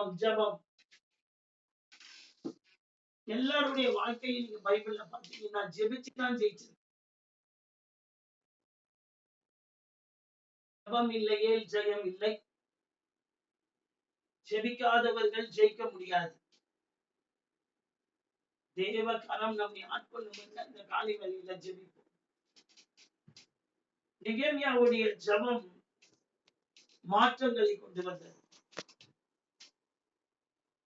ஜெபம் ஜெபம். எல்லாருடைய வாழ்க்கையில் நீங்க பைபிள்ல பாத்தீங்கன்னா ஜெபிச்சுதான் ஜெயிச்சிருக்கோம். ஜெபம் இல்லையே ஜெயம் இல்லை. ஜெபிக்காதவர்கள் ஜெயிக்க முடியாது. தேவ கரம் நம்மை ஆட்கொள்ளும். இந்த காலை வேளையில ஜெபிப்போம். நெகேமியாவுடைய ஜெபம் மாற்றங்களை கொண்டு வந்தது.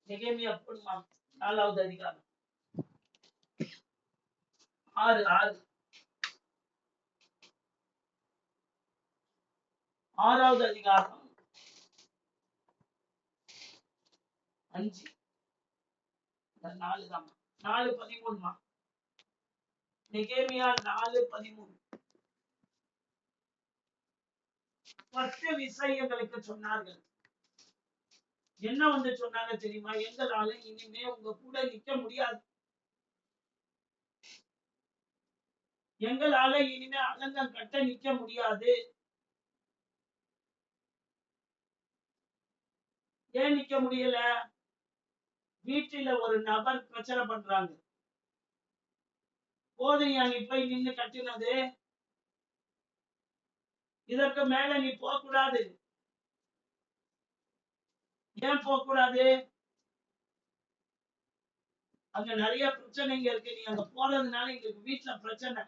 நெகேமியா போடுமா 4வது அதிகாரம் 6 6வது அதிகாரம் 5 4 தான் 4:13 நெகேமியா 4:13 10 விஷயங்களுக்கு சொன்னார்கள். என்ன வந்து சொன்னாங்க தெரியுமா? எங்களால இனிமே உங்க கூட நிக்க முடியாது. எங்களால இனிமே அலங்கம் கட்ட நிக்க முடியாது. ஏன் நிக்க முடியல? வீட்டில ஒரு நபர் பிரச்சனை பண்றாங்க. போதையா நீ போய் நின்னு கட்டினது, இதற்கு மேல நீ போக கூடாது. ஏன் போக கூடாது? அங்க நிறைய பிரச்சனைங்க இருக்கு. நீ அங்க போறதுனால எங்களுக்கு வீட்டுல பிரச்சனை.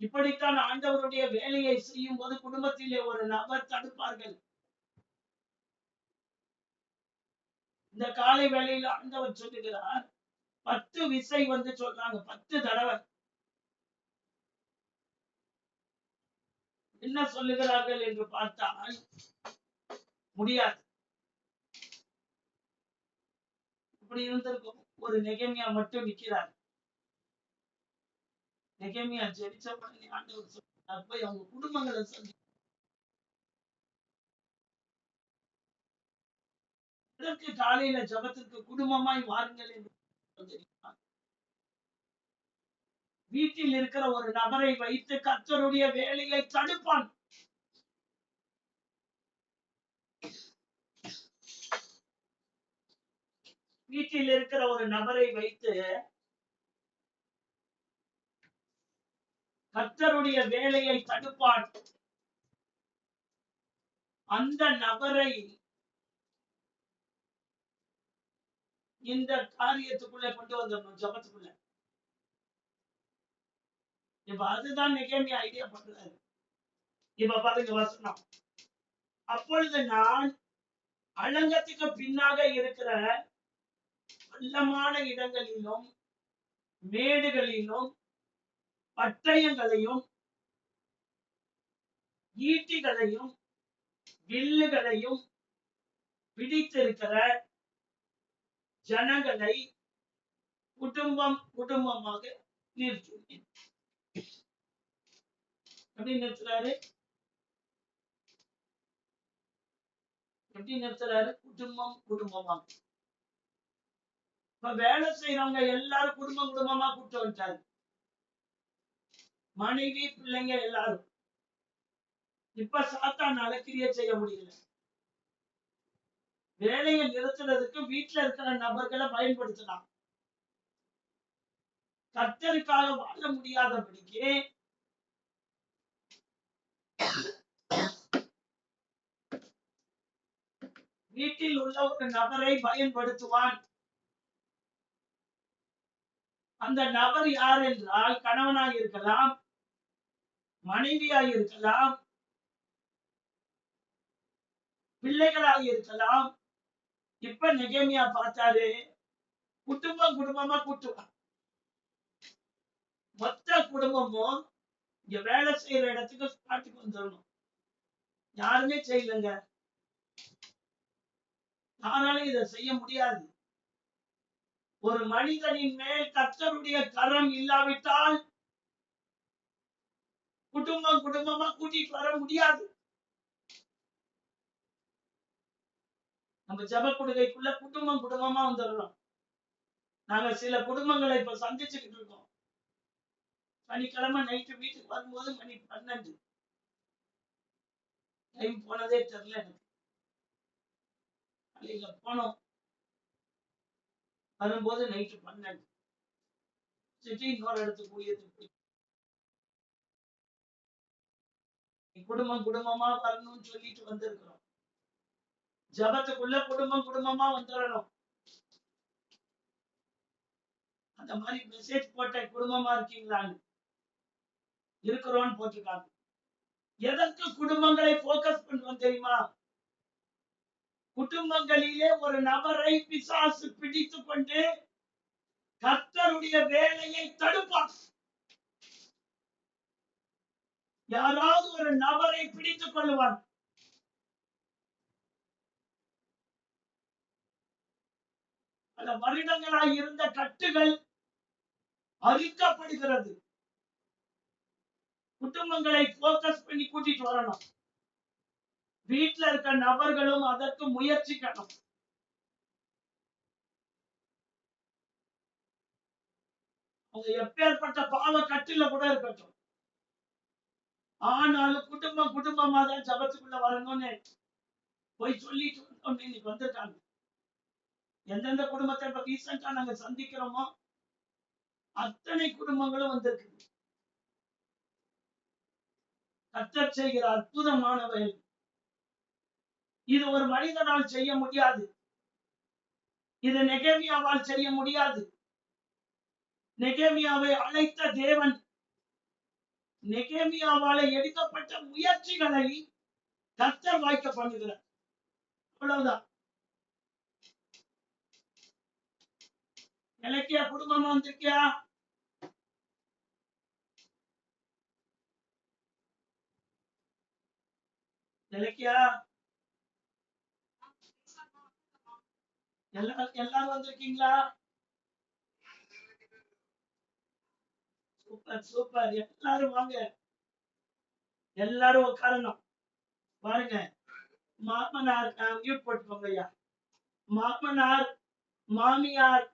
இப்படித்தான் ஆண்டவருடைய வேலையை செய்யும் போது குடும்பத்திலே ஒரு நபர் தடுப்பார்கள். இந்த காலை வேளையில ஆண்டவர் சொல்லுகிறார், 10 விசை வந்து சொல்றாங்க. 10 தடவை என்ன சொல்லுகிறார்கள் என்று பார்த்தால் முடியாது. இப்படி இருந்திருக்கும். ஒரு நெகேமியா மட்டும் நிக்கிறார். நெகேமியா ஜெபிச்ச உடனே ஆண்டவர் சொல்றார், போய் அவங்க குடும்பங்களை சந்தி. இதற்கு காலையில ஜபத்திற்கு குடும்பமாய் வாருங்கள் என்று வீட்டில் இருக்கிற ஒரு நபரை வைத்து கர்த்தருடைய வேலையை தடுப்பான். வீட்டில் இருக்கிற ஒரு நபரை வைத்து கர்த்தருடைய வேலையை தடுப்பான். அந்த நபரை இந்த காரியத்துக்குள்ள கொண்டு வந்துடணும், ஜபத்துக்குள்ள. இப்ப அதுதான் நெகேமியா ஐடியா பண்றாரு. இப்ப பாருங்க வசனம். அப்பொழுது நான் அலங்கத்துக்கு பின்னாக இருக்கிற பள்ளமான இடங்களிலும் மேடுகளிலும் பட்டயங்களையும் ஈட்டிகளையும் வில்லுகளையும் பிடித்திருக்கிற ஜனங்களை குடும்பம் குடும்பமாக நிறுத்துவேன். எப்படி நிறுத்துறாரு? எப்படி நிறுத்துறாரு? குடும்பம் குடும்பமாக. இப்ப வேலை செய்யறவங்க எல்லாரும் குடும்பம் குடும்பமா கூப்பிட்டு வச்சாரு. மனைவி பிள்ளைங்க எல்லாரும். இப்ப சாத்தானால கிரியை செய்ய முடியல. வேலையை நிறுத்துறதுக்கு வீட்டுல இருக்கிற நபர்களை பயன்படுத்தலாம். கர்த்தருக்காக வாழ முடியாதபடிக்கு வீட்டில் உள்ள ஒரு நபரை பயன்படுத்துவான். அந்த நபர் யார் என்றால் கணவனாய் இருக்கலாம், மனைவியாய் இருக்கலாம், பிள்ளைகளாக இருக்கலாம். இப்ப நெகேமியா பார்த்தாரு, குடும்பம் குடும்பமா கூட்டுவான். மொத்த குடும்பமும் இங்க வேலை செய்யற இடத்துக்கு ஸ்பாட்டுக்கு வந்துடணும். யாருமே செய்யலங்க. யாராலும் இதை செய்ய முடியாது. ஒரு மனிதனின் மேல் கர்த்தருடைய கரம் இல்லாவிட்டால் குடும்பம் குடும்பமா கூட்டிட்டு வர முடியாது. நம்ம ஜப கொடுக்கைக்குள்ள குடும்பம் குடும்பமா வந்துடணும். நாங்க சில குடும்பங்களை இப்ப சந்திச்சுக்கிட்டு இருக்கோம். சனிக்கிழமை நைட்டு வீட்டுக்கு வரும்போது மணி 12. டைம் போனதே தெரியல எனக்கு. அன்னைக்கு போனோம், வரும்போது நைட்டு 12 சிட்டி இன்னொரு இடத்துக்கு ஊழியத்துக்கு போய் குடும்பம் குடும்பமா வரணும்னு சொல்லிட்டு வந்திருக்கிறோம். ஜபத்துக்குள்ள குடும்பம் குடும்பமா வந்துடணும். அந்த மாதிரி மெசேஜ் போட்ட குடும்பமா இருக்கீங்களான்னு, இருக்கிறோம்னு போட்டிருக்காங்க. எதற்கு குடும்பங்களை போக்கஸ் பண்றோம் தெரியுமா? குடும்பங்களிலே ஒரு நபரை பிசாசு பிடித்து கொண்டு கர்த்தருடைய வேலையை தடுப்பான். யாராவது ஒரு நபரை பிடித்துக் கொள்ளுவான். பல வருடங்களாய் இருந்த கட்டுகள் அழிக்கப்படுகிறது. குடும்பங்களை போக்கஸ் பண்ணி கூட்டிட்டு வரணும். வீட்டுல இருக்க நபர்களும் அதற்கு முயற்சிக்கணும். அவங்க எப்பேற்பட்ட பாவ கட்டில கூட இருக்கட்டும், ஆனாலும் குடும்பம் குடும்பமா தான் ஜபத்துக்குள்ள வரணும்னு போய் சொல்லிட்டு இன்னைக்கு வந்திருக்காங்க. எந்தெந்த குடும்பத்தை இப்ப ரீசெண்டா நாங்க சந்திக்கிறோமோ அத்தனை குடும்பங்களும் வந்திருக்கு. கர்த்தர் செய்கிற அற்புதமான வேலை. இது ஒரு மனிதனால் செய்ய முடியாது. இது நெகேமியாவால் செய்ய முடியாது. நெகேமியாவை அழைத்த தேவன் நெகேமியாவால எடுக்கப்பட்ட முயற்சிகளை கர்த்தர் வாய்க்க பண்ணுகிறார். அவ்வளவுதான். இலக்கியா குடும்பமா வந்திருக்கியா? இலக்கியா எல்லாரும் வந்திருக்கீங்களா? Super super. எல்லாரும் வாங்க, எல்லாரும் உட்காரணும். பாருங்க, மாமனார் மியூட் போட்டுக்கோங்க ஐயா. மாமனார், மாமியார்,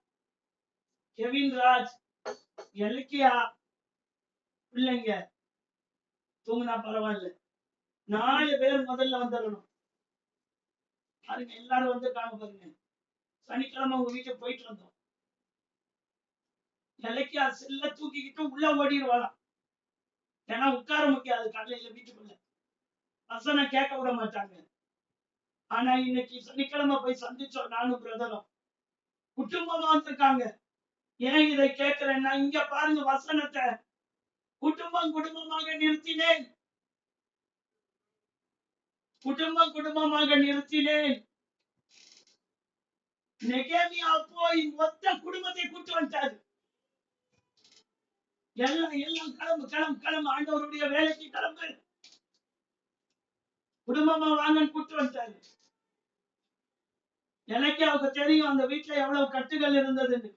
கெவின்ராஜ், இலக்கியா, பிள்ளைங்க தூங்கினா பரவாயில்ல. 4 பேர் முதல்ல வந்துடணும். பாருங்க, எல்லாரும் வந்திருக்காங்க பாருங்க. சனிக்கிழமை உங்க வீட்டுக்கு போயிட்டு வந்தோம். இலக்கியா செல்ல தூக்கிக்கிட்டு உள்ள ஓடிடுவாளாம். ஏன்னா உட்கார முடியாது காலையில வீட்டுக்குள்ள, வசனம் கேட்க விட மாட்டாங்க. ஆனா இன்னைக்கு சனிக்கிழமை போய் சந்திச்சோம், நானும் பிரதரும் குடும்பமா வந்திருக்காங்க. ஏன் இதை கேட்கிறேன்னா, இங்க பாருங்க வசனத்தை, குடும்பம் குடும்பமாக நிறுத்தினேன், குடும்பம் குடும்பமாக நிறுத்தினேன். நெகேமியா போய் மொத்த குடும்பத்தை கூட்டு வந்துட்டாரு. எல்லாம் எல்லாம் கிளம்பு கிளம்பு கிளம்பு, ஆண்டவருடைய வேலைக்கு கிளம்பு, குடும்பமா வாங்கன்னு கூட்டு வந்துட்டாரு. எனக்கு அவங்க தெரியும் அந்த வீட்டுல எவ்வளவு கட்டுகள் இருந்ததுன்னு.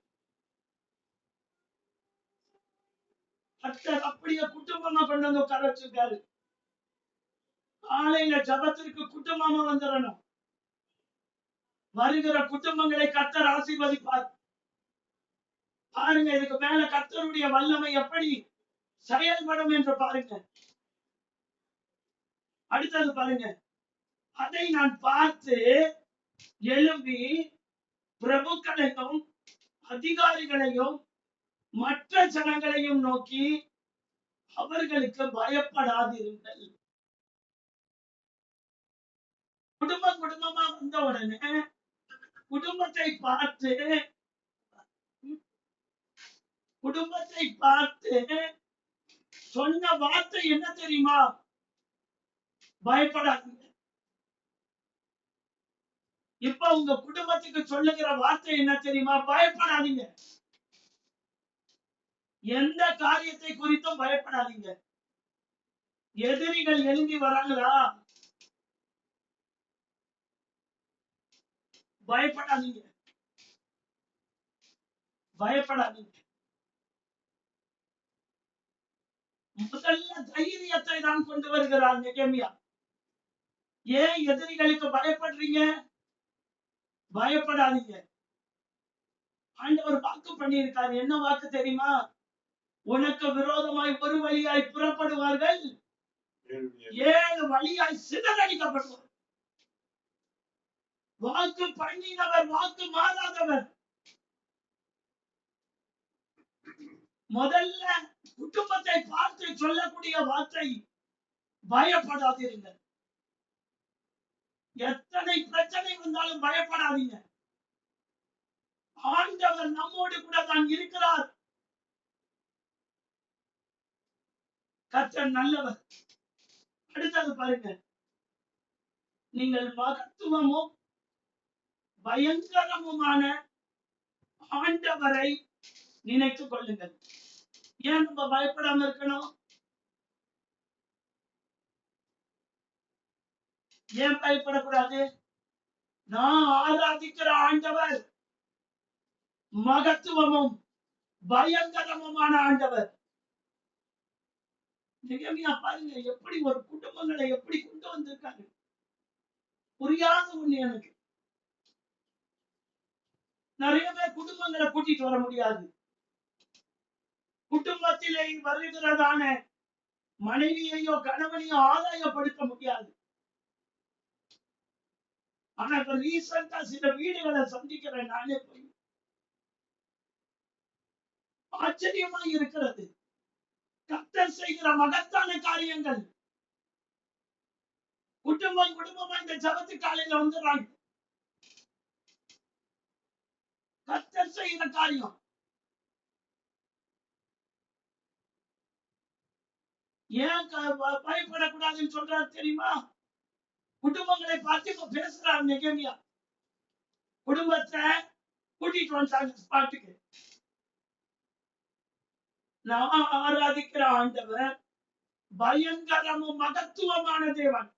கர்த்தர் அப்படியே குடும்பமா கொண்டு வந்து உட்கார வச்சிருக்காரு. காலையில ஜபத்திற்கு குடும்பமா வந்துடணும். வருகிற குடும்பங்களை கர்த்தர் ஆசீர்வதிப்பார். பாருங்க, இதுக்கு மேல கர்த்தருடைய வல்லமை எப்படி செயல்படும் என்று பாருங்க. அடுத்தது பாருங்க, அதை நான் பார்த்து எழும்பி பிரபுக்களையும் அதிகாரிகளையும் மற்ற ஜனங்களையும் நோக்கி அவர்களுக்கு பயப்படாதிருங்கள். குடும்பம் குடும்பமா வந்த உடனே குடும்பத்தை பார்த்து சொன்ன வார்த்தை என்ன தெரியுமா? பயப்படாதீங்க. இப்ப உங்க குடும்பத்துக்கு சொல்லுகிற வார்த்தை என்ன தெரியுமா? பயப்படாதீங்க. எந்த காரியத்தை குறித்தும் பயப்படாதீங்க. எதிரிகள் எழும்பி வராங்களா? பயப்படாதீங்க, பயப்படாதீங்க. முதல்ல தைரியத்தை தான் கொண்டு வருகிறார் நெகேமியா. ஏன் எதிரிகளுக்கு பயப்படுறீங்க? பயப்படாதீங்க. ஆண்டவர் வாக்கு பண்ணியிருக்காரு. என்ன வாக்கு தெரியுமா? உனக்கு விரோதமாய் ஒரு வழியாய் புறப்படுவார்கள், 7 வழியாய் சிதறடிக்கப்படுவார். வாக்கு பண்ணினவர், வாக்கு மாறாதவர். முதல்ல குடும்பத்தை பார்த்து சொல்லக்கூடிய வார்த்தை, பயப்படாதீர்கள். எத்தனை பிரச்சனை வந்தாலும் பயப்படாதீங்க. ஆண்டவர் நம்மோடு கூட தான் இருக்கிறார். கர்த்தர் நல்லவர். அடுத்தது பாருங்க, நீங்கள் மகத்துவமும் பயங்கரமுமான ஆண்டவரை நினைத்துக் கொள்ளுங்கள். ஏன் நம்ம பயப்படாம இருக்கணும்? ஏன் பயப்படக்கூடாது? நான் ஆராதிக்கிற ஆண்டவர் மகத்துவமும் பயங்கரமுமான ஆண்டவர். நெகேமியா பாருங்க, எப்படி ஒரு குடும்பங்களை எப்படி கொண்டு வந்திருக்காங்க. புரியாத ஒண்ணு எனக்கு. நிறைய பேர் குடும்பங்களை கூட்டிட்டு வர முடியாது. குடும்பத்திலே வருகிறதான மனைவியையோ கணவனையோ ஆதாயப்படுத்த முடியாது. ஆனா இப்ப ரீசெண்டா சில வீடுகளை சந்திக்கிறேன் நானே போய், ஆச்சரியமா இருக்கிறது. கர்த்தர் செய்கிற மகத்தான காரியங்கள். குடும்பமா இந்த ஜபத்து காலையில வந்துடுறாங்க. கர்த்தர் செய்கிற காரியம். ஏன் பயப்படக்கூடாதுன்னு சொல்றாரு தெரியுமா? குடும்பங்களை பார்த்து இப்ப பேசுறாரு நெகேமியா. குடும்பத்தை கூட்டிட்டு வந்தாங்க ஸ்பாட்டுக்கு. நான் ஆராதிக்கிற ஆண்டவர் பயங்கரமும் மகத்துவமான தேவன்.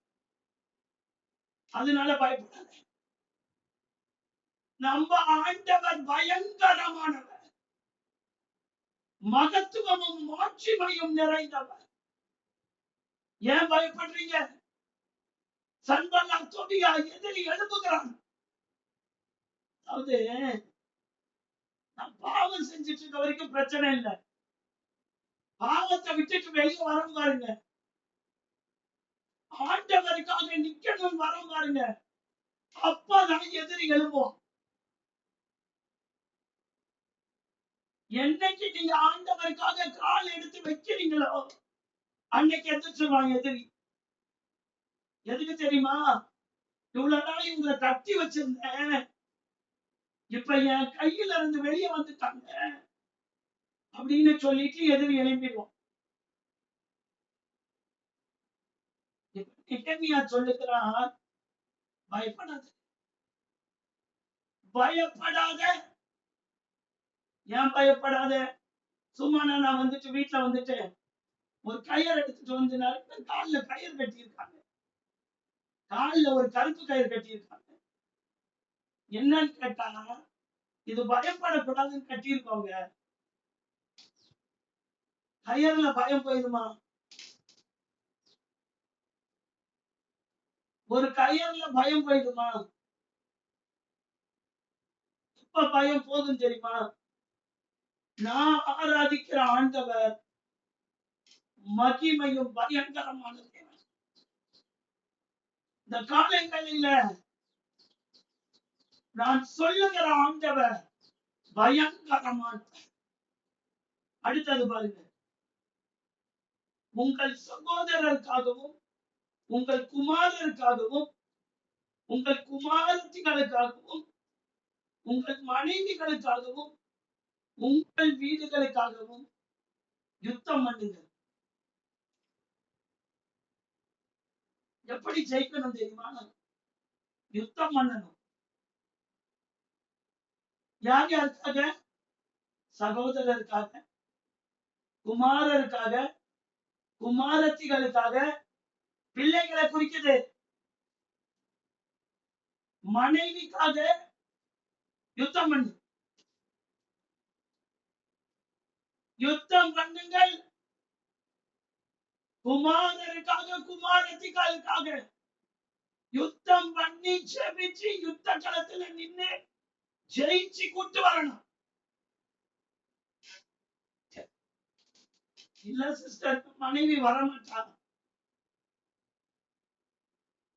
அதனால பயப்படாத. நம்ம ஆண்டவர் பயங்கரமானவர், மகத்துவமும் மாட்சிமையும் நிறைந்தவர். ஏன் பயப்படுறீங்க? சன்பல்லாத் தோபியா எதிரி எழுப்புகிறான். அதாவது நான் பாவம் செஞ்சுட்டு இருக்க வரைக்கும் பிரச்சனை இல்லை. பாவத்தை விட்டுட்டு வெளியே வரும் பாருங்க, ஆண்டவருக்காக நிக்கணும் வரும் பாருங்க, அப்பதான் எதிரி எழுப்போம். என்னைக்கு நீங்க ஆண்டவருக்காக கால் எடுத்து வைக்கிறீங்களோ அன்னைக்கு எதிர்த்துருவாங்க எதிரி. எதுக்கு தெரியுமா? இவ்வளவு நாள் இவங்களை கட்டி வச்சிருந்தேன், இப்ப என் கையில இருந்து வெளியே வந்துட்டாங்க அப்படின்னு சொல்லிட்டு எதிரி எழுப்பிடுவோம். நெகேமியா சொல்லுகிறார், பயப்படாத, பயப்படாத. ஏன் பயப்படாத? சும்மா நான் வந்துட்டு வீட்டுல வந்துட்டு ஒரு கயிறு எடுத்துட்டு வந்து நிறைய காலில் கயிறு கட்டி இருக்காங்க. காலில் ஒரு கருப்பு கயிறு கட்டி இருக்காங்க. என்னன்னு கேட்டா, இது பயப்படக்கூடாதுன்னு கட்டியிருக்கோங்க. கயிறுல பயம் போயிடுமா? ஒரு கயிறுல பயம் போயிடுமா? இப்ப பயம் போதும் தெரியுமா? நான் ஆராதிக்கிற ஆண்டவர் மகிமையும் பயங்கரமான தேவன். இந்த காலங்களில நான் சொல்லுகிற ஆண்டவர் பயங்கரமான. அடுத்தது பாருங்க, உங்கள் சகோதரருக்காகவும் உங்கள் குமாரருக்காகவும் உங்கள் குமாரத்திகளுக்காகவும் உங்கள் மனைவிகளுக்காகவும் உங்கள் வீடுகளுக்காகவும் யுத்தம் பண்ணுங்கள். எப்படி ஜெயிக்கணும் தெரியுமா? யுத்தம் பண்ணணும். யார் யாருக்காக? சகோதரருக்காக, குமாரருக்காக, குமாரத்திகளுக்காக. பிள்ளைகளை குறிக்குது. மனைவிக்காக யுத்தம் பண்ணு. யுத்தம் பண்ணுங்கள். குமாரருக்காக, குமாரத்திகளுக்காக யுத்தம் பண்ணி ஜெபிச்சு யுத்த களத்துல நின்று ஜெயிச்சு கூட்டு வரணும். இல்ல சிஸ்டர், மனைவி வரமாட்டாங்க.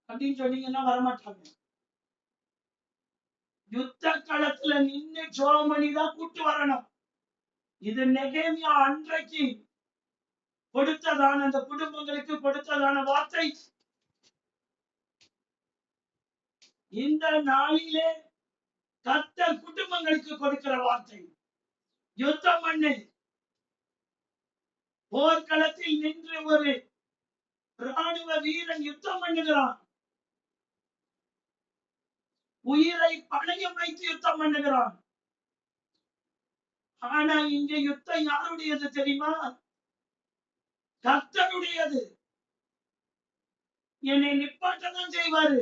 அப்படின்னு சொன்னீங்கன்னா வரமாட்டாங்க. யுத்த களத்துல நின்று ஜெபம் பண்ணி தான் கூட்டு வரணும். இது நெகேமியா அன்றைக்கு கொடுத்ததான அந்த குடும்பங்களுக்கு கொடுத்ததான வார்த்தை. இந்த நாளிலே கர்த்தர் குடும்பங்களுக்கு கொடுக்கிற வார்த்தை. யுத்தம் பண்ணு. போர்க்களத்தில் நின்று ஒரு ராணுவ வீரன் யுத்தம் பண்ணுகிறான். உயிரை பணயம் வைத்து யுத்தம் பண்ணுகிறான். ஆனா இங்க யுத்தம் யாருடையது தெரியுமா? கர்த்தருடையது. என்னை நிப்பாட்டதான் செய்வாரு.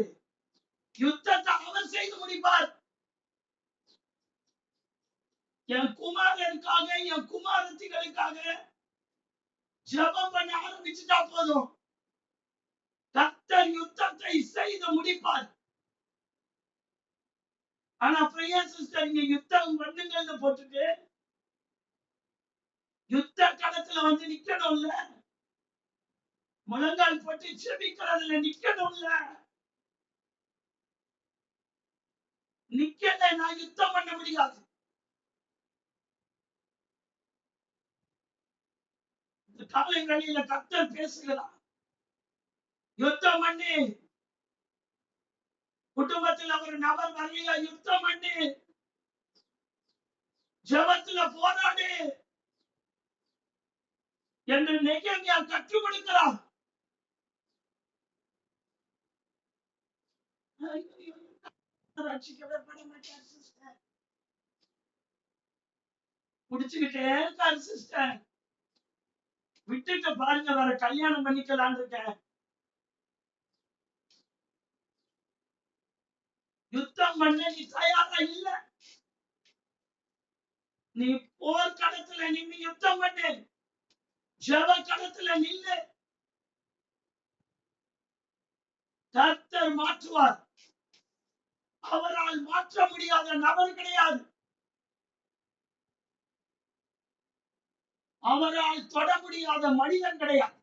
யுத்தத்தை அவர் செய்து முடிப்பார். என் குமாரனுக்காக என் குமாரத்திகளுக்காக ஜெபம் பண்ண ஆரம்பிச்சுட்டா போதும், கர்த்தர் யுத்தத்தை செய்து முடிப்பார். ஆனா பிரியா சிஸ்டர், இங்க யுத்தம் பண்ணுங்கன்னு போட்டுட்டு யுத்த களத்துல வந்து நிக்கணும்ல, முழங்கால் போட்டு செபிக்கிறதுல நிக்கணும்ல. நிக்கல நான் யுத்தம் பண்ண முடியாது. காலை வேளையில கர்த்தர் பேசுகிறார். யுத்தம் பண்ணி குடும்பத்துல ஒரு நபர் வரலையா, யுத்தம் பண்ணி ஜெபத்துல போராடு என்று நெகேமியா கற்றுக் கொடுக்கிறார். ரட்சிக்கப்பட மாட்டார் சிஸ்டர், குடிச்சுக்கிட்டே இருக்காரு சிஸ்டர், விட்டுட்டு பாருங்க, வேற கல்யாணம் பண்ணிக்கலான்னு இருக்கேன். யுத்தம் பண்ண நீ தயாரா இல்ல. நீ போர் களத்துல நின்று யுத்தம் பண்ணு, ஜெப களத்துல நில்லு. கர்த்தர் மாற்றுவார். அவரால் மாற்ற முடியாத நபர் கிடையாது. அவரால் தொட முடியாத மனிதன் கிடையாது.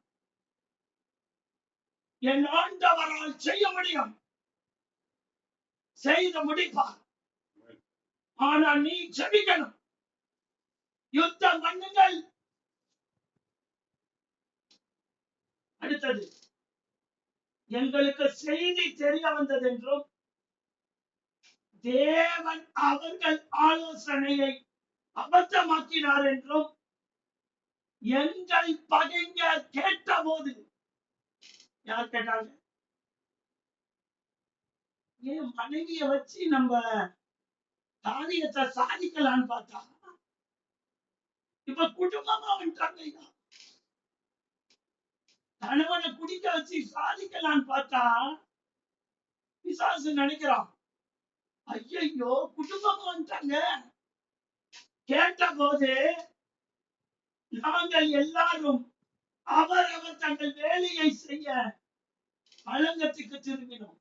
என் ஆண்டவரால் செய்ய முடியும், செய்து முடிப்பார். ஆனா நீ ஜெபிக்கணும், யுத்தம் பண்ணுங்கள். அடுத்தது, எங்களுக்கு செய்தி தெரிய வந்தது என்றும் தேவன் அவர்கள் ஆலோசனையை அபத்தமாக்கினார் என்றும் எங்கள் பகைஞர் கேட்ட போது, யார் கேட்டாங்க? என் மனைவிய வச்சு நம்ம காரியத்தை சாதிக்கலான்னு பார்த்தா இப்ப குடும்பமா வந்துட்டாங்க. கணவனை குடிக்க வச்சு சாதிக்கலான்னு பார்த்தா பிசாசு நினைக்கிறான், ஐயோ குடும்பமா வந்துட்டாங்க. கேட்ட போது நாங்கள் எல்லாரும் அவரவர் தங்கள் வேலையை செய்ய அலங்கத்துக்கு திரும்பினோம்.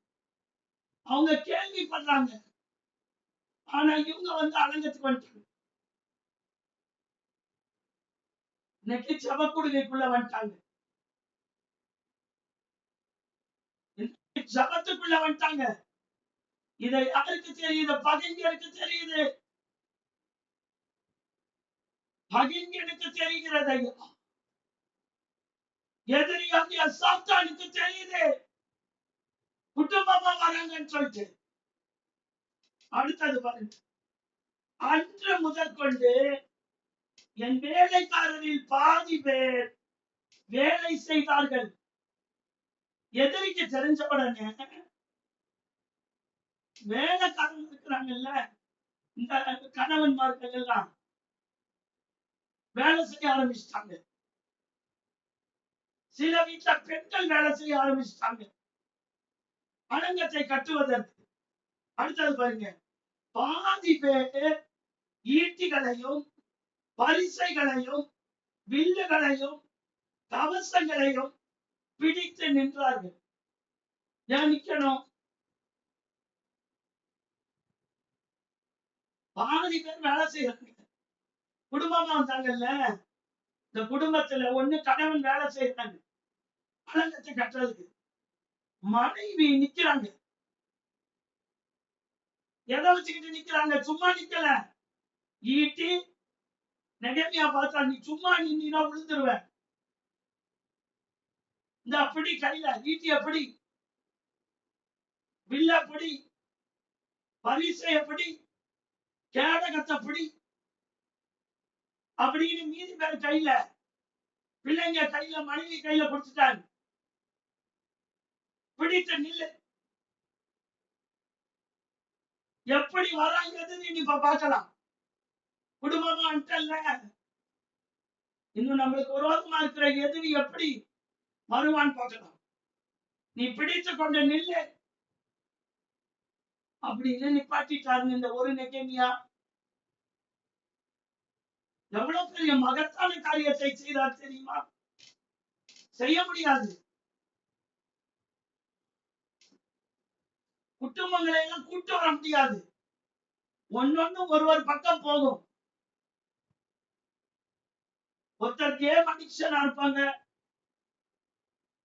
அவங்க கேள்விப்படுறாங்க, ஆனா இவங்க வந்து அலங்கத்துக்கு வந்துட்டாங்க. இன்னைக்கு ஜபக்குடுகைக்குள்ள வந்துட்டாங்க, ஜபத்துக்குள்ள வந்துட்டாங்க. இதை யாருக்கு தெரியுது? பகைஞருக்கு தெரியுது. பகைஞனுக்கு தெரிகிறது. எதிரியாகிய சாத்தானுக்கு தெரியுது குடும்பமா வராங்கன்னு சொல்லிட்டு. அடுத்தது பாருங்க, அன்று முதற்கொண்டு என் வேலைக்காரரில் பாதி பேர் வேலை செய்தார்கள். எதிரிக்கு தெரிஞ்ச உடனே வேலைக்காரன் இருக்கிறாங்கல்ல, இந்த கணவன்மார்கள் எல்லாம் வேலை செய்ய ஆரம்பிச்சிட்டாங்க. சில வீட்டுல பெண்கள் வேலை செய்ய ஆரம்பிச்சிட்டாங்க அலங்கத்தை கட்டுவதற்கு. அடுத்தது பாருங்க, பாதி பேர் ஈட்டிகளையும் பரிசைகளையும் வில்லுகளையும் கவசங்களையும் பிடித்து நின்றார்கள். ஏன் நிக்கணும்? பாதி பேர் வேலை செய்யறாங்க. குடும்பமா வந்தாங்கல்ல, இந்த குடும்பத்துல ஒண்ணு கணவன் வேலை செய்யறாங்க அலங்கத்தை கட்டுறதுக்கு, மனைவி நிக்கிறாங்க. எதை வச்சுக்கிட்டு நிக்கிறாங்க? சும்மா நிக்கல. ஈட்டி நெகேமியா பார்த்தா, நீ சும்மா நின்னா விழுந்துருவ. இந்த அப்படி கையில ஈட்டி, அப்படி வில்ல, அப்படி பரிசை, அப்படி கேடகத்தை, அப்படி அப்படின்னு மீதி பேர் கையில, பிள்ளைங்க கையில, மனைவி கையில கொடுத்துட்டாங்க. பிடித்த நில்லு. எப்படி வராங்கிறது நீ இப்ப பார்க்கலாம். குடும்பமா அன்டல்ல, இன்னும் நம்மளுக்கு விரோதமா இருக்கிற எதிரி எப்படி வருவான்னு பார்க்கலாம். நீ பிடித்து கொண்ட நில்லு அப்படின்னு நிப்பாட்டிட்டாருங்க. இந்த ஒரு நெகேமியா எவ்வளவு பெரிய மகத்தான காரியத்தை செய்தார் தெரியுமா? செய்ய முடியாது. குடும்பங்களை எல்லாம் கூட்டு வர முடியாது. ஒன்னொன்னு ஒரு பக்கம் போகும். ஒருத்தர் கேம் அடிக்ஷனா இருப்பாங்க,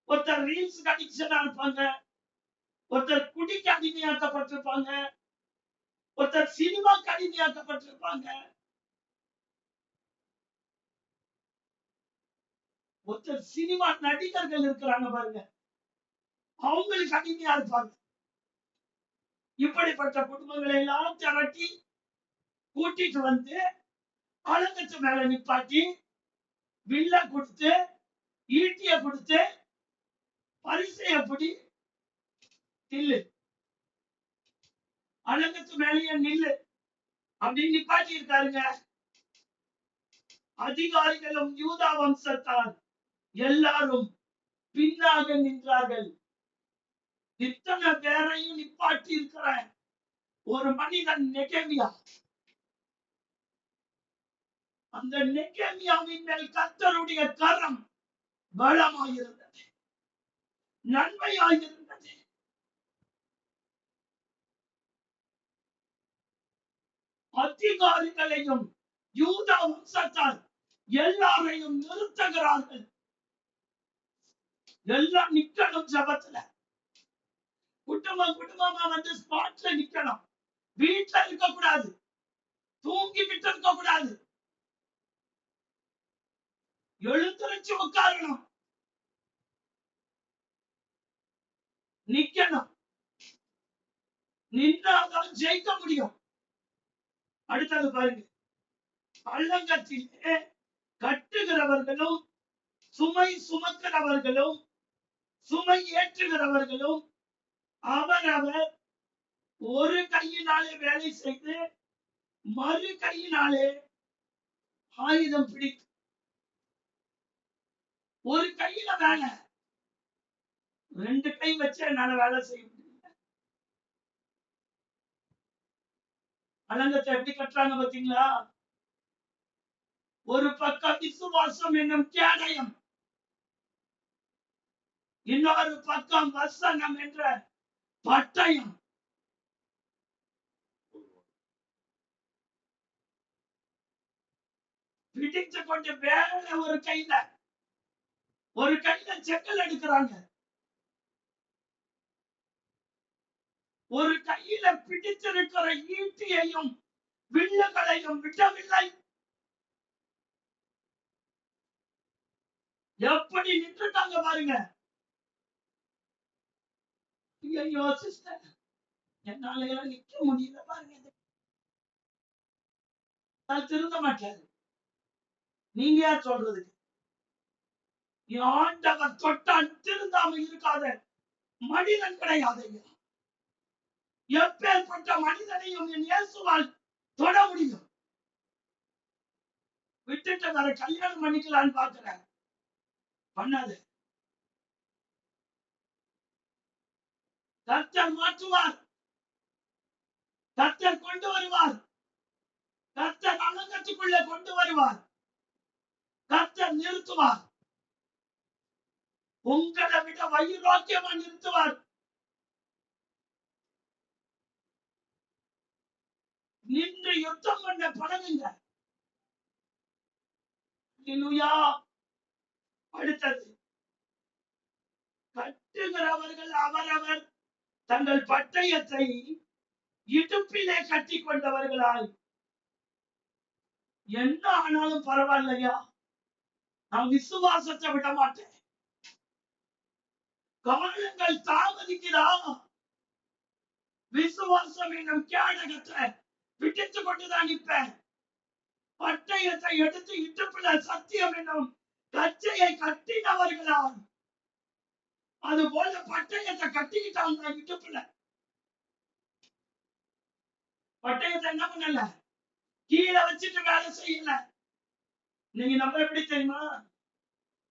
ஒருத்தர் ரீல்ஸ் அடிக்ஷனா இருப்பாங்க, ஒருத்தர் குடிக்கு அடிமையாக்கப்பட்டிருப்பாங்க, ஒருத்தர் சினிமாக்கு அடிமையாக்கப்பட்டிருப்பாங்க, ஒருத்தர் சினிமா நடிகர்கள் இருக்கிறாங்க பாருங்க, அவங்களுக்கு அடிமையா இருப்பாங்க. இப்படிப்பட்ட குடும்பங்களை எல்லாம் திரட்டி கூட்டிட்டு வந்து அலங்கத்து மேல நிப்பாட்டி வில்ல கொடுத்து ஈட்டிய கொடுத்து பரிசை எப்படி நில்லு, அலங்கத்து மேலேயே நில்லு அப்படின்னு நிப்பாட்டி இருக்காருங்க. அதிகாரிகளும் யூதா வம்சத்தார் எல்லாரும் பின்னாக நின்றார்கள். இத்தனை பேரையும் நிப்பாட்டி இருக்கிற ஒரு மனிதன் நெகேமியா. அந்த நெகேமியாவின் மேல் கர்த்தருடைய கரம் பலமாயிருந்தது, நன்மையாயிருந்தது. அதிகாரிகளையும் யூதா வம்சத்தார் எல்லாரையும் நிறுத்துகிறார்கள். எல்லாம் நிக்கணும் ஜபத்துல. குடும்பமா வந்து ஸ்பாட்ல நிக்கணும். வீட்டுல இருக்க கூடாது, தூங்கி விட்டு இருக்க கூடாது, எழுந்திருச்சு உட்காரணும், நிக்கணும். நின்றாதான் ஜெயிக்க முடியும். அடுத்தது பாருங்க, பள்ளங்கத்திலே கட்டுகிறவர்களும் சுமை சுமக்கிறவர்களும் சுமை ஏற்றுகிறவர்களும் அவரவர் ஒரு கையினாலே வேலை செய்து மறு கையினாலே ஆயுதம் பிடித்து. ஒரு கையில வேலை, ரெண்டு கை வச்சு என்னால வேலை செய்ய முடியல. அலங்கத்தை எப்படி கட்டுறாங்க பாத்தீங்களா? ஒரு பக்கம் விசுவாசம் என்னும் கேடயம், இன்னொரு பக்கம் வசனம் என்ற பட்டயம். பிடித்து கொண்டு வேலை ஒரு கையில செக்கல் எடுக்கிறாங்க, ஒரு கையில பிடித்திருக்கிற ஈட்டியையும் வில்லுகளையும் விடவில்லை. எப்படி நின்றுட்டாங்க பாருங்க. ஐயோ சிஸ்டர், என்னால எல்லாம் நிக்க முடியல பாருங்க. திருந்த மாட்டாரு. நீங்க யார் சொல்றதுக்கு? ஆண்டவர் தொட்டால் திருந்தாம இருக்காத மனிதன் கிடையாது. எப்பேற்பட்ட மனிதனையும் என் இயேசுவால் தொட முடியும். விட்டுட்டு வேற கல்யாணம் பண்ணிக்கலான்னு பாக்குறேன், பண்ணாது. கர்த்தர் மாற்றுவார், கர்த்தர் கொண்டு வருவார், கர்த்தர் அலங்கத்துக்குள்ள கொண்டு வருவார், கர்த்தர் நிறுத்துவார். உங்களை விட வைரோக்கியமா நிறுத்துவார். நின்று யுத்தம் பண்ண பழகுங்க. அடுத்தது, ஓட்டுகிறவர்கள் அவரவர் தங்கள் பட்டயத்தை இடுப்பிலே கட்டி கொண்டவர்களாய், என்ன ஆனாலும் பரவாயில்லையா, நான் விசுவாசத்தை விட மாட்டேன். காலங்கள் தாமதிக்கிறா, விசுவாசம் என்னும் கேடகத்தை பிடித்து கொண்டுதான் நிற்பேன். பட்டயத்தை எடுத்து இடுப்புல சத்தியம் என்னும் கச்சையை கட்டினவர்களால், அது போல பட்டயத்தை கட்டிக்கிட்டாங்க இடுப்புல. பட்டயத்தை என்ன பண்ணல, கீழே வச்சுட்டு வேலை செய்யல. நீங்க நம்ம எப்படி தெரியுமா,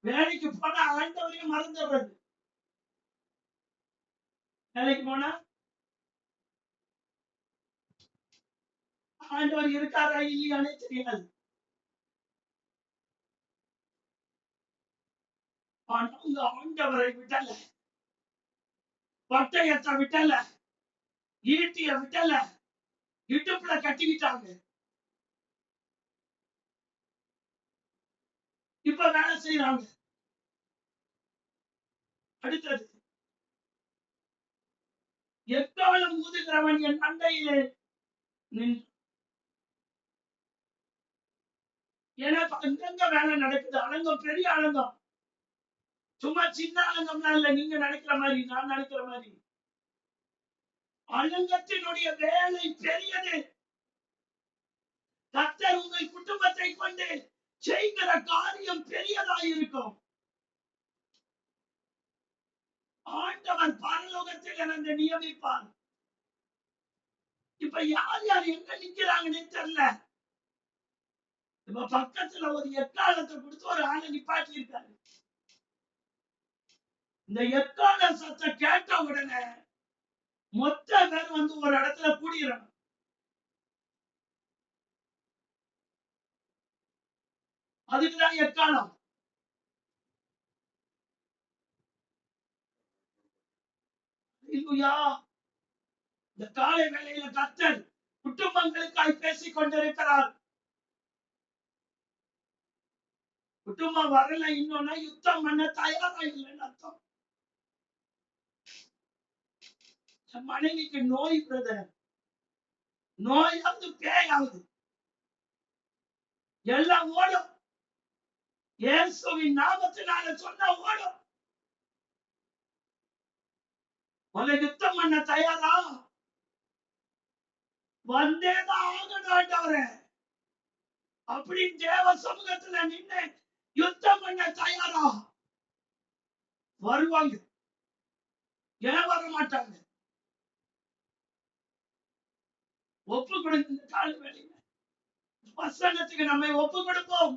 வேலைக்கு போனா ஆண்டவரையும் மறந்துடுறது. வேலைக்கு போனா ஆண்டவர் இருக்காரா இல்லையானே தெரியாது. ஆனா ஆண்டவரை விட்டல, பட்டயத்தை விட்டல, ஈட்டிய விட்டல, இடுப்புல கட்டிக்கிட்டாங்க. இப்ப வேலை செய்யறாங்க. அடுத்தது, எக்காலம் ஊதுகிறவன் என் அண்டையிலே நின்று. எனக்கு அங்கங்க வேலை நடக்குது. அலங்கம் பெரிய அலங்கம், சும்மா சின்ன அலங்கம்லாம் இல்ல. நீங்க நினைக்கிற மாதிரி, நான் நினைக்கிற மாதிரி அலங்கத்தினுடைய வேலை பெரியது. கர்த்தர் உங்கள் குடும்பத்தை கொண்டு செய்கிற காரியம் பெரியதாக இருக்கும். ஆண்டவர் பரலோகத்தில் எனக்கு நியமிப்பார். இப்ப யார் யார் எங்க நிக்கிறாங்கன்னு தெரியல. இப்ப பக்கத்துல ஒரு எக்காலத்தை கொடுத்து ஒரு ஆளை நிப்பாட்டி இருக்காரு. இந்த எக்கால சத்தம் கேட்ட உடனே மொத்த பேர் வந்து ஒரு இடத்துல கூடிடணும். அதுக்குதான் எக்காலம். இந்த காலை வேளையில கர்த்தர் குடும்பங்களுக்காய் பேசிக் கொண்டிருக்கிறார். குடும்பம் வரல இன்னொன்னா யுத்தம் பண்ண தயாரா இல்லைன்னு அர்த்தம். மனைவிக்கு நோய் பிரதர், நோயாவது பேயாவது எல்லாம் ஓடும். இயேசுவின் நாமத்தினால சொன்னா ஓடும். உன்னை யுத்தம் பண்ண தயாரா, வந்தேதான் ஆகணும் ஆண்டவரே அப்படின்னு தேவ சமூகத்துல நின்று யுத்தம் பண்ண தயாரா, வருவாங்க. ஏன் வர மாட்டாங்க? ஒப்பு கொடுங்க. கால வேலையில வசனத்துக்கு நம்மை ஒப்பு கொடுப்போம்.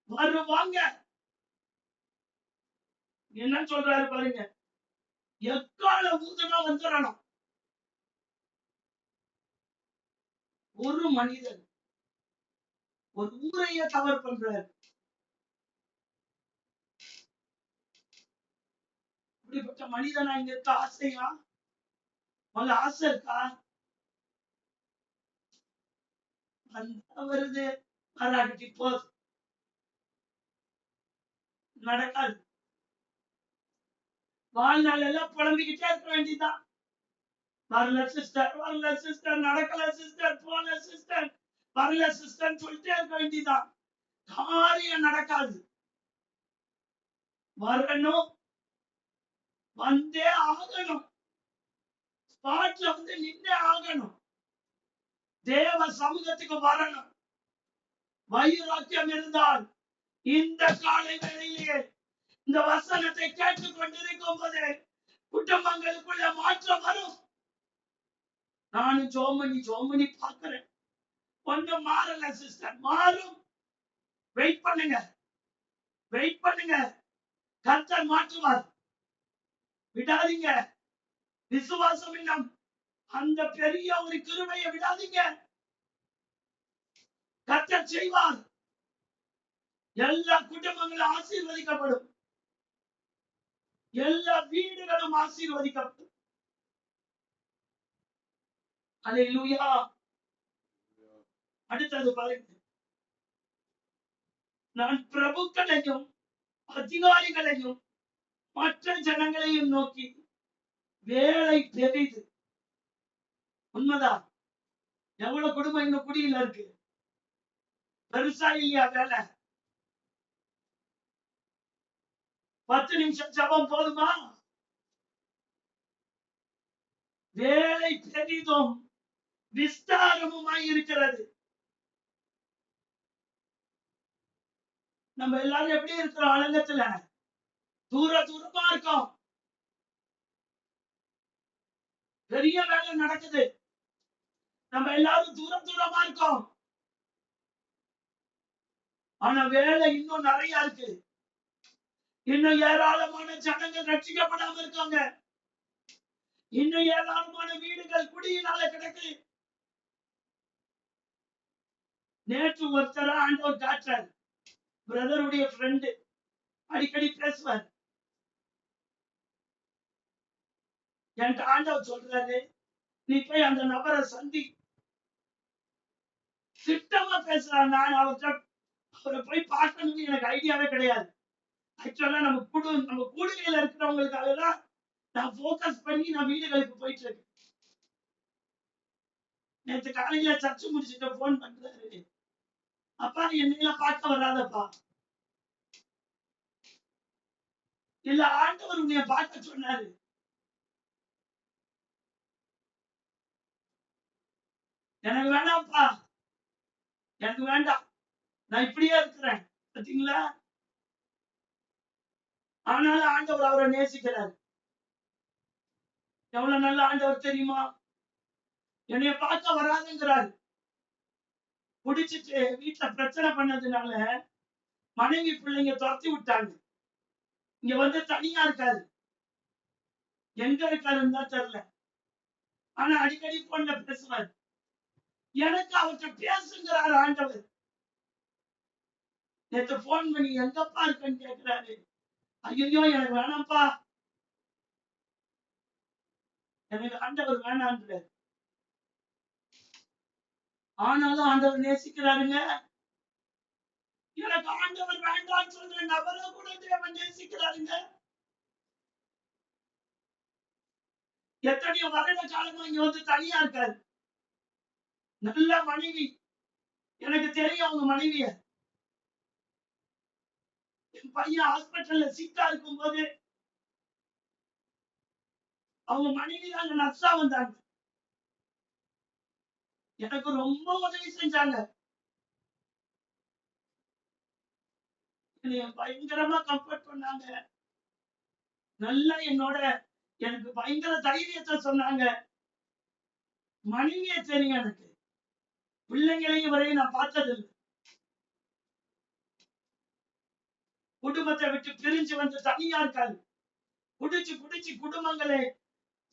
வருவாங்க. என்ன சொல்றாரு பாருங்க, எக்கால ஊதுனா வந்துடணும். ஒரு மனிதன் ஒரு ஊரையே கவர் பண்றாரு. இப்படிப்பட்ட மனிதனா இங்க இருக்க ஆசையா? உங்க ஆசை இருக்கா? வருது பாராட்டி போது நடக்காது. வாழ்நாள் எல்லாம் புலம்பிக்கிட்டே இருக்க வேண்டியதுதான். வரல சிஸ்டர், வரல சிஸ்டர், நடக்கல சிஸ்டர், போல சிஸ்டர், வரல சிஸ்டர் சொல்லிட்டே இருக்க வேண்டியதுதான். காரியம் நடக்காது. வரணும், வந்தே ஆகணும். ஸ்பாட்ல வந்து நின்னே ஆகணும். தேவ சமூகத்துக்கு வரணும். வைராக்கியம் இருந்தால் இந்த காலை வேளையிலே இந்த வசனத்தை கேட்டுக் கொண்டிருக்கும் போது குடும்பங்களுக்குள்ள மாற்றம் வரும். நானும் ஜோமனி பார்க்கிறேன். ஒன்றும் மாறல சிஸ்டர், மாறும். வெயிட் பண்ணுங்க, வெயிட் பண்ணுங்க. கர்த்தர் மாற்றுவார். விடாதீங்க. விசுவாசம் இன்னும் அந்த பெரிய ஒரு கிருபையை விடாதீங்க. கர்த்தர் செய்வார். எல்லா குடும்பங்களும் ஆசீர்வதிக்கப்படும். எல்லா வீடுகளும் ஆசீர்வதிக்கப்படும். அல்லேலூயா. அடுத்தது பாருங்க, நான் பிரபுக்களையும் அதிகாரிகளையும் மற்ற ஜனங்களையும் நோக்கி, வேலை பெரிது. உண்மைதான். எவ்வளவு குடும்பம் இன்னும் குடியில இருக்கு? பெருசா இல்லையா வேலை? 10 நிமிஷம் ஜபம் போதுமா? வேலை பெரிதும் விஸ்தாரமுமாய் இருக்கிறது. நம்ம எல்லாரும் எப்படி இருக்கிறோம்? அலங்கத்துல தூரமா இருக்கோம். பெரிய வேலை நடக்குது. நம்ம எல்லாரும் தூரமா இருக்கோம். ஆனா வேலை இன்னும் நிறைய இருக்கு. இன்னும் ஏராளமான ஜனங்கள் ரட்சிக்கப்படாம இருக்காங்க. இன்னும் ஏராளமான வீடுகள் குடியினால கிடக்கு. நேற்று ஒருத்தர ஆண்டவர் காட்டுறாரு. பிரதருடைய ஃப்ரெண்டு அடிக்கடி பேசுவார். என்கிட்ட ஆண்டவர் சொல்றாரு, நீ போய் அந்த நபரை சந்தி. திட்டமா பேசுறான். நான் அவரை போய் பார்க்கணும்னு எனக்கு ஐடியாவே கிடையாது. ஆக்சுவலா நம்ம கூடுகையில இருக்கிறவங்களுக்காக தான் நான் போக்கஸ் பண்ணி நான் வீடுகளுக்கு போயிட்டு இருக்கேன். நேற்று காலையில சர்ச்சு முடிச்சுட்டு போன் பண்றாரு, அப்பா என்னையெல்லாம் பார்க்க வராதப்பா. இல்ல, ஆண்டவர் உன்னைய பார்க்க சொன்னாரு. எனக்கு வேணாம்ப்பா, எனக்கு வேண்டாம், நான் இப்படியே இருக்கிறேன். பாத்தீங்களா? ஆனாலும் ஆண்டவர் அவரை நேசிக்கிறார். எவ்வளவு நல்ல ஆண்டவர் தெரியுமா? என்னைய பார்க்க வராதுங்கிறாரு. குடிச்சிட்டு வீட்டுல பிரச்சனை பண்ணதுனால மனைவி பிள்ளைங்க துரத்தி விட்டாங்க. இங்க வந்து தனியா இருக்காரு. எங்க இருக்காருன்னு தான் தெரியல. ஆனா அடிக்கடி போன்ல பேசுவார். எனக்கு அவர்கிட்ட பேசுங்கிறாரு ஆண்டவர். நேற்று போன் பண்ணி எங்கப்பா இருக்குன்னு கேட்கிறாரு. ஐயோ, எனக்கு வேணாம்ப்பா, எனக்கு ஆண்டவர் வேணான்றாரு. ஆனாலும் ஆண்டவர் நேசிக்கிறாருங்க. எனக்கு ஆண்டவர் வேண்டாம்னு சொல்ற நபரை கூட தேவன் நேசிக்கிறாருங்க. எத்தனையோ வருட காலமா இங்க வந்து தனியா இருக்காரு. நல்ல மனைவி, எனக்கு தெரியும் அவங்க மனைவிய. என் பையன் ஹாஸ்பிட்டல்ல சிக்கா இருக்கும் போது அவங்க மனைவி தான் நர்ஸா வந்தாங்க. எனக்கு ரொம்ப உதவி செஞ்சாங்க. என்னைய பயங்கரமா கம்ஃபர்ட் பண்ணாங்க. நல்லா எனக்கு பயங்கர தைரியத்தை சொன்னாங்க. மனைவிய தெரியும் எனக்கு. பிள்ளைங்களையும் வரையும் நான் பார்த்ததில்லை. குடும்பத்தை விட்டு பிரிஞ்சு வந்து தனியா இருக்காது. குடிச்சு குடும்பங்களை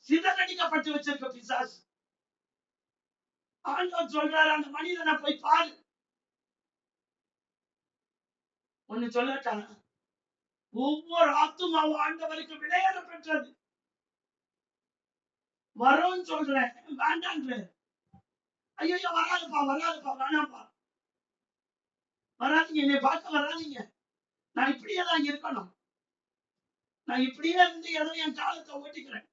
சிதறடிக்கப்பட்டு வச்சிருக்க பிசாசு. ஆண்டவர் சொல்றாரு, அந்த மனிதனை போய் பாரு. ஒண்ணு சொல்லட்டான, ஒவ்வொரு ஆத்துமாவும் ஆண்டவருக்கு விளையாட பெற்றது. வரும்னு சொல்றேன், வேண்டான்ற. ஐயோ, வராதுப்பா வேணாம்ப்பா, வராதிங்க, என்னை பார்க்க வராதிங்க. நான் இப்படியே தான் இருக்கணும். நான் இப்படியே இருந்து ஏதோ என் காலத்தை ஓட்டிக்கிறேன்.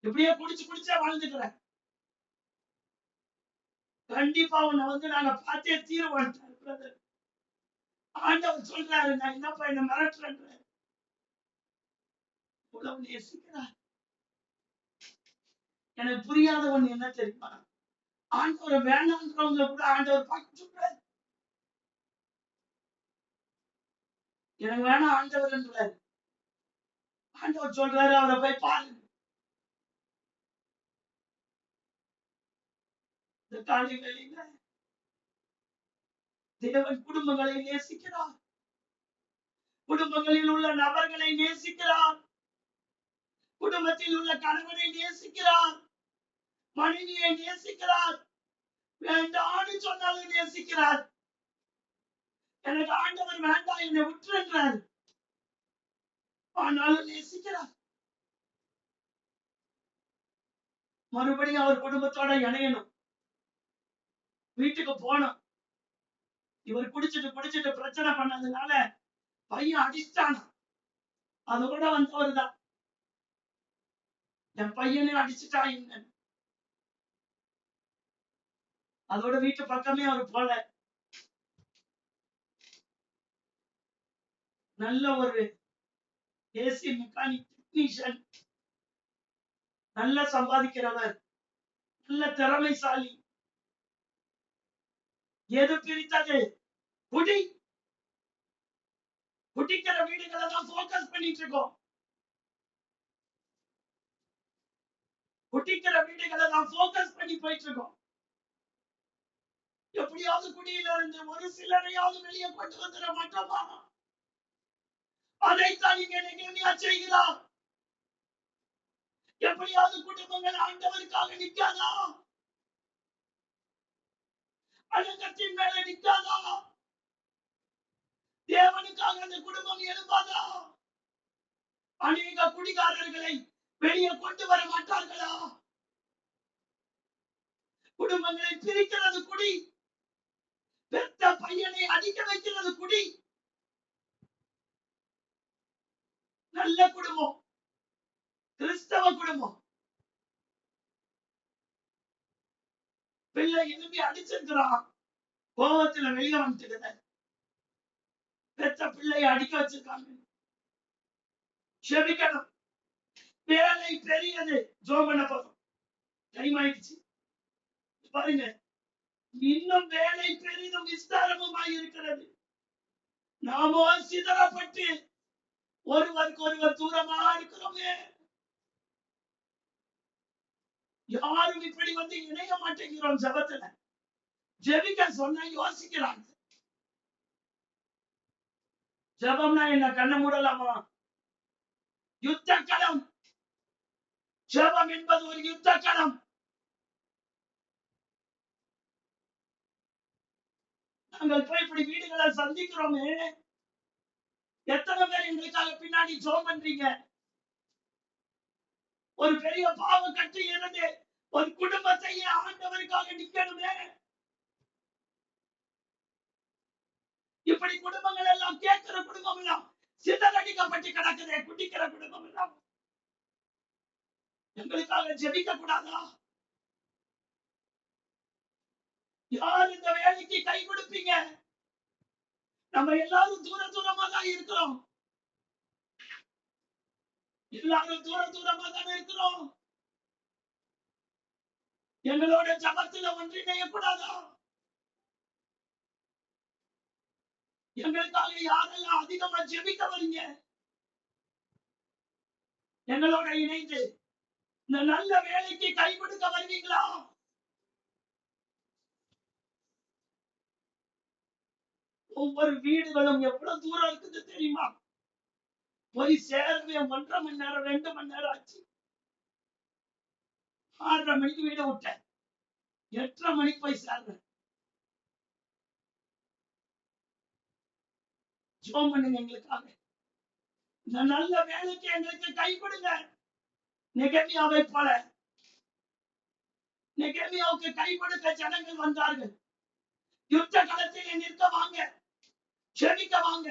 இப்படியே குடிச்சே வாழ்ந்துக்கிறேன். கண்டிப்பா உன்னை வந்து நாங்க பார்த்தே தீர்வோம். ஆண்டவர் சொல்றாரு, நான் என்னப்பா என்ன மிரட்டுறேன். உலகம் நேசிக்கிறார். எனக்கு புரியாத ஒண்ணு என்ன தெரியுமா? ஆண்டவரை வேண்டான்றவங்களை கூட ஆண்டவர் பார்க்க சொல்றாரு. எனக்கு வேணாம் ஆண்டவர். ஆண்டவர் சொல்றாரு, அவரை போய் பாருங்க. இந்த காலை வேளையில தேவன் குடும்பங்களை நேசிக்கிறார். குடும்பங்களில் உள்ள நபர்களை நேசிக்கிறார். குடும்பத்தில் உள்ள கணவனை நேசிக்கிறார். மனைவியை நேசிக்கிறார். வேண்டான்னு சொன்னாலும் நேசிக்கிறார். எனக்கு ஆண்டவர் வேண்டாம், என்னை விட்டுறார். ஆனாலும் நேசிக்கிறார். மறுபடியும் அவர் குடும்பத்தோட இணையணும். வீட்டுக்கு போனோம். இவர் குடிச்சிட்டு பிரச்சனை பண்ணதுனால பையன் அடிச்சானா, அதோட வந்தவர் தான். என் பையனை அடிச்சுட்டாங்க, அதோட வீட்டு பக்கமே அவர் போல. நல்ல ஒரு ஏசி மெக்கானிக் டெக்னீஷியன், நல்ல சம்பாதிக்கிறவர், நல்ல திறமைசாலி. எது பிரித்தது? குடி. குடிக்கிற வீடுகளை தான் போக்கஸ் பண்ணிட்டு இருக்கோம். குடிக்கிற வீடுகளை தான் போக்கஸ் பண்ணி போயிட்டு இருக்கோம். எப்படியாவது குடியில இருந்து ஒரு சிலரையாவது வெளியே கொண்டு வந்துட மாட்டோமா? அதைத்தான் இங்க நெகேமியா செய்கிறார். எப்படியாவது குடும்பங்கள் ஆண்டவருக்காக நிற்காதா? அலங்கத்தின் மேல நிற்காதா? தேவனுக்காக அந்த குடும்பம் எழுப்பாதா? அநேக குடிகாரர்களை வெளியே கொண்டு வர மாட்டார்களா? குடும்பங்களை பிரிக்கிறது குடி, பெத்த பையனை அடிக்க வைக்கிறது குடி. நல்ல குடும்பம், கிறிஸ்தவ குடும்பம், பிள்ளை எழுப்பி அடிச்சிருக்கிறான், கோபத்துல வெளியே வந்துட்டு பெத்த பிள்ளையை அடிக்க வச்சிருக்காங்க. செபிக்கணும். வேலை பெரியது, ஜோம் பண்ண போதும், டைம் ஆயிடுச்சு. பாருங்க, இன்னும் வேலை பெரிதும் விஸ்தாரமுமாய் இருக்கிறது. நாமோ சிதறப்பட்டு ஒருவருக்கு ஒருவர் தூரமா இருக்கிறோமே. யாரும் இப்படி வந்து இணைய மாட்டேங்கிறோம். ஜபத்துல ஜெபிக்க சொன்னா யோசிக்கிறாங்க. ஜபம்னா என்ன? கண்ண மூடலாமா? யுத்த களம். ஜபம் என்பது ஒரு யுத்த களம். நாங்கள் போய் இப்படி வீடுகளை சந்திக்கிறோமே, எத்தனை பேர் எங்களுக்காக பின்னாடி ஜோம் பண்றீங்க? ஒரு பெரிய பாவ கட்டு இருந்து ஒரு குடும்பத்தை ஆண்டவருக்காக நிக்கணுமே. இப்படி குடும்பங்கள் எல்லாம், கேட்கிற குடும்பம் எல்லாம் சிதறடிக்கப்பட்டு கிடக்குது. குடிக்கிற குடும்பம் எல்லாம் எங்களுக்காக ஜெபிக்க கூடாதா? யார் இந்த வேலைக்கு கை கொடுப்பீங்க? நம்ம எல்லாரும் தூர தூரமா தான் இருக்கிறோம். எல்லாரும் தூர தூரமா தான் இருக்கிறோம். எங்களோட ஜபத்துல ஒன்றிணைய கூடாதா? எங்களுக்காக யாரெல்லாம் அதிகமா ஜெபிக்க வரீங்க, எங்களோட இணைந்து இந்த நல்ல வேலைக்கு கை கொடுக்க வருவீங்களா? ஒவ்வொரு வீடுகளும் எவ்வளவு தூரம் இருக்குது தெரியுமா? போய் சேர்வே 1.5 மணி நேரம் 2 மணி நேரம் ஆச்சு. 6:30 மணிக்கு வீட விட்டேன், 8:30 மணிக்கு போய் சேர்றேன். ஜெபம் பண்ணுங்க எங்களுக்காக. இந்த நல்ல வேலைக்கு எங்களுக்கு கை கொடுங்க. நெகேமியாவை போல, நெகேமியாவுக்கு கை கொடுக்க ஜனங்கள் வந்தார்கள். யுத்த களத்தில் நிற்க வாங்க, ஜெபிக்க வாங்க.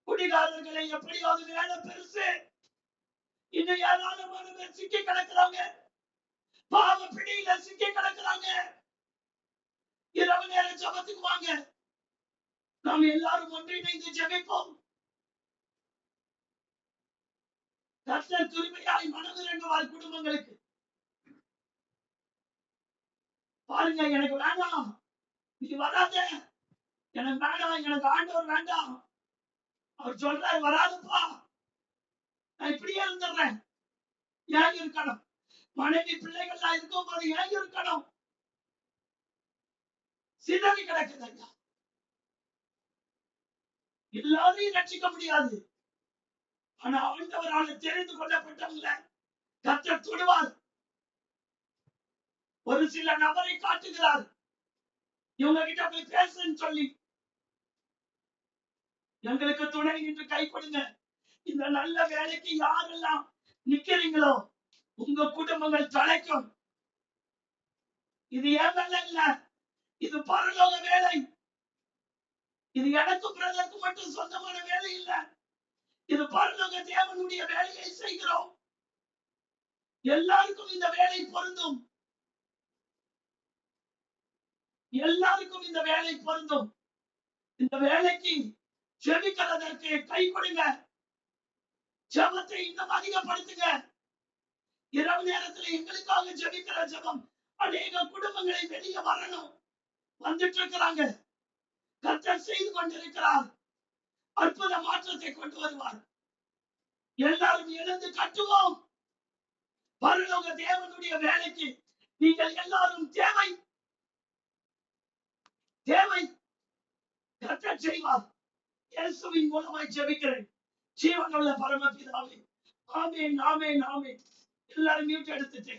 குடிகாரர்களை எப்படியாவது வேலை பெருசு. இன்னும் ஏராளமான பேர் சிக்கி கிடக்குறாங்க, பாவ பிடியில சிக்கி கிடக்குறாங்க. இரவு நேர ஜபத்துக்கு வாங்க, நாம் எல்லாரும் ஒன்றிணைந்து ஜெபிப்போம். கர்த்தர் கிருபையாய் மனமிரங்குவார் குடும்பங்களுக்கு. பாருங்க, எனக்கு வேண்டாம், நீ வராத, எனக்கு வேண்டாம், எனக்கு ஆண்டவர் வேண்டாம். அவர் சொல்றாரு, வராதுப்பா, நான் இப்படியே இருந்துடுறேன். ஏன் இருக்கணும்? மனைவி பிள்ளைகள் இருக்கும் போது ஏன் இருக்கணும்? சிதறி கிடக்குது. எல்லாரையும் ரட்சிக்க முடியாது. ஆனா ஆண்டவரால் தெரிந்து கொள்ளப்பட்டவங்க கர்த்தர் தொடுவார். ஒரு சில நபரை காட்டுகிறார், இவங்க கிட்ட போய் பேசுன்னு சொல்லி. எங்களுக்கு துணை நின்று கை கொடுங்க. இந்த நல்ல வேலைக்கு யாரெல்லாம் நிக்கிறீங்களோ உங்க குடும்பங்கள் தலைக்கும். இது ஏன் வேலை இல்ல, இது பரலோக வேலை. இது எனக்கு பிரதருக்கு மட்டும் சொந்தமான வேலை இல்ல. இது பரலோக தேவனுடைய வேலையை செய்கிறோம். எல்லாருக்கும் இந்த வேலை பொருந்தும். எல்லாருக்கும் இந்த வேலை பொருந்தும். இந்த வேலைக்கு ஜெபிக்கிறதற்கு கை கொடுங்க. ஜெபத்தை இன்னும் அதிகப்படுத்துங்க. இரவு நேரத்தில் எங்களுக்காக ஜெபிக்கிற ஜெபம் அநேக குடும்பங்களை வெளியே வரணும். வந்துட்டு இருக்கிறாங்க. கர்த்தர் செய்து கொண்டிருக்கிறார். அற்புத மாற்றத்தை கொண்டு வருவார். எல்லாரும் எழுந்து கட்டுவோம். பரலோக தேவனுடைய வேலைக்கு நீங்கள் எல்லாரும் தேவை. தேவை. கர்த்தர் செய்வார். இயேசுவின் மூலமாய் ஜெபிக்கிறேன். ஜீவனுள்ள பரமபிதாவே, ஆமென், ஆமென், ஆமென். எல்லாரும் மியூட் எடுத்துட்டு